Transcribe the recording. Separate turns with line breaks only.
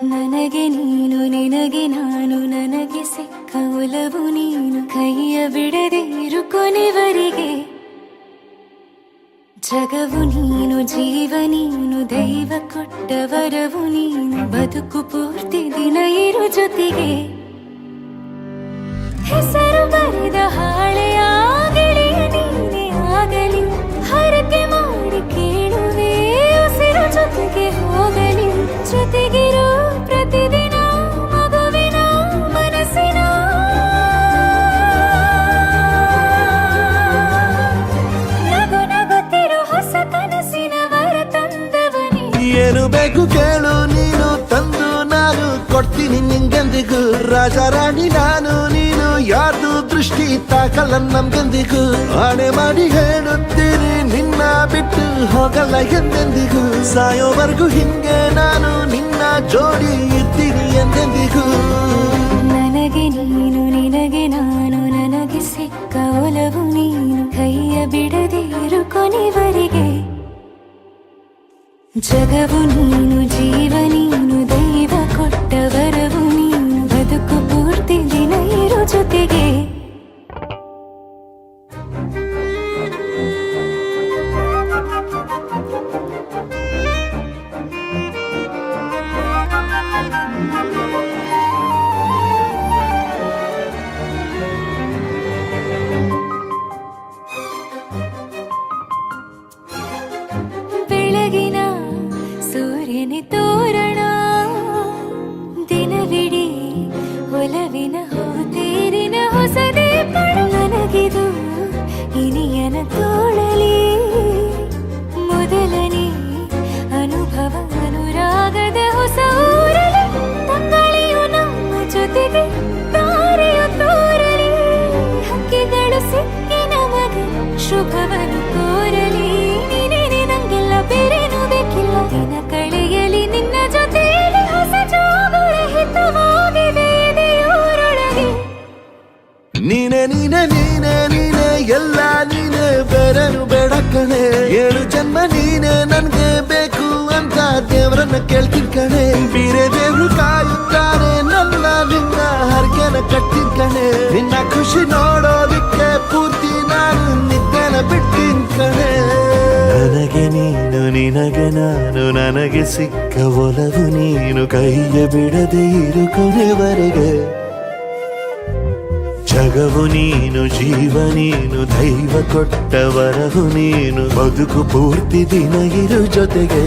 ನನಗೆ ನೀನು ನಿನಗೆ ನಾನು ನನಗೆ ಸಿಕ್ಕ ಒಲವು ನೀನು ಕೈಯ ಬಿಡದೆ ಇರು ಕೊನೆವರೆಗೆ ಜಗವು ನೀನು ಜೀವ ನೀನು ದೈವ ಕೊಟ್ಟ ವರವು ನೀನು ಬದುಕು ಪೂರ್ತಿ ದಿನ ಇರು ಜೊತೆಗೆ ಹೆಸರು ಬರೆದ ಹಾಳೆಯ ಗೆಳೆಯ ನೀನೇ ಆಗಲಿ ಹರಕೆ ಮಾಡಿ ಕೇಳುವೆ ಉಸಿರು ಜೊತೆಗೆ ಹೋಗಲಿ ಜೊತೆಗಿರೋ ಪ್ರತಿದಿನ ಮಗುವಿನ ಮನಸ್ಸಿನ ನಗು ನಗುತ್ತಿರೋ ಹೊಸ ಕನಸಿನ ವರ ತಂದವನೇ
ಏನು ಬೇಕು ಕೇಳು ನೀನು ತಂದು ನಾನು ಕೊಡ್ತೀನಿ ನಿಂಗೆಂದಿಗೂ ರಾಜ ರಾಣಿ ನಾನು ನೀನು ಯಾರ್ದು ದೃಷ್ಟಿ ತಾಕಲ್ಲ ನಮ್ಗೆಂದಿಗೂ ಆಣೆ ಮಾಡಿ ಹೇಳುತ್ತೀನಿ ನಿನ್ನ ಬಿಟ್ಟು ಹೋಗಲ್ಲ ಎಂದೆಂದಿಗೂ ಸಾಯೋವರೆಗೂ ಹಿಂಗೆ ನಾನು ನಿನ್ನ ಜೋಡಿ ಇರ್ತೀನಿ ಎಂದೆಂದಿಗೂ
ನನಗೆ ನೀನು ನಿನಗೆ ನಾನು ನನಗೆ ಸಿಕ್ಕ ಒಲವು ನೀನು ಕೈಯ ಬಿಡದೆ ಇರು ಕೊನೆವರೆಗೆ ಜಗವು ನೀನು ಜೀವ ನೀನು ದೈವ ಕೊಟ್ಟ ವರವು ನೀನು ಬದುಕು ಪೂರ್ತಿ ದಿನ ಇರು ಜೊತೆಗೆ ಬೆಳಗಿನ ಸೂರ್ಯನ ತೋರಣ ದಿನವಿಡೀ ಒಲವಿನ ಹೋತೇರಿನ ಹೊಸದೇ ಪಡ ನನಗಿದು ಇನಿಯನ ತೋಳಲಿ ಮೊದಲನೇ ಅನುಭವ ಅನುರಾಗದ ಹೊಸ ಊರಲಿ ತಂಗಳಿಯು ನಮ್ಮ ಜೊತೆಗೆ ತಾರೆಯು ತೋರಲಿ ಹಕ್ಕಿಗಳು ಸಿಕ್ಕಿ ನಮಗೆ ಶುಭವನ್ನು ಕೋರಲಿ ನೀನೇನೆ ನಂಗೆಲ್ಲ ಬೇರೇನು ಬೇಕಿಲ್ಲ ದಿನ ಕಳೆಯಲಿ ನಿನ್ನ ಜೊತೆಯಲ್ಲಿ ಹೊಸ ಜೋಗುಳ ಹಿತವಾಗಿದೆ ದೇವರೊಳಗೆ
ನೀನೆ ನೀನೆ ನೀನೆ ನೀನೆ ಎಲ್ಲ ನೀನೆ ಬೇರೆನು ಬೇಡ ಕಣೆ ಏಳು ಜನ್ಮ ನೀನೆ ನನ್ಗೆ ಬೇಕು ಅಂತ ದೇವರನ್ನ ಕೇಳ್ತೀನಿ ಕಣೆ ಬೇರೆ ದೇವ್ರು ಕಾಯುತ್ತಾರೆ ನನ್ನ ನಿನ್ನ ಹರಕೆನ ಕಟ್ಟಿನ ಕಣೆ ನಿನ್ನ ಖುಷಿ ನೋಡೋದಿಕ್ಕೆ ಪೂರ್ತಿ ನಾನು ನಿದ್ದೆನ ಬಿಟ್ಟಿನ ಕಣೆ ನನಗೆ ನೀನು ನಿನಗೆ ನಾನು ನನಗೆ ಸಿಕ್ಕ ಒಲವು ನೀನು ಕೈಯ ಬಿಡದೆ ಇರು ಕೊನೆವರೆಗೆ ಜಗವು ನೀನು ಜೀವ ನೀನು ದೈವ ಕೊಟ್ಟ ವರವು ನೀನು ಬದುಕು ಪೂರ್ತಿ ದಿನ ಇರು ಜೊತೆಗೆ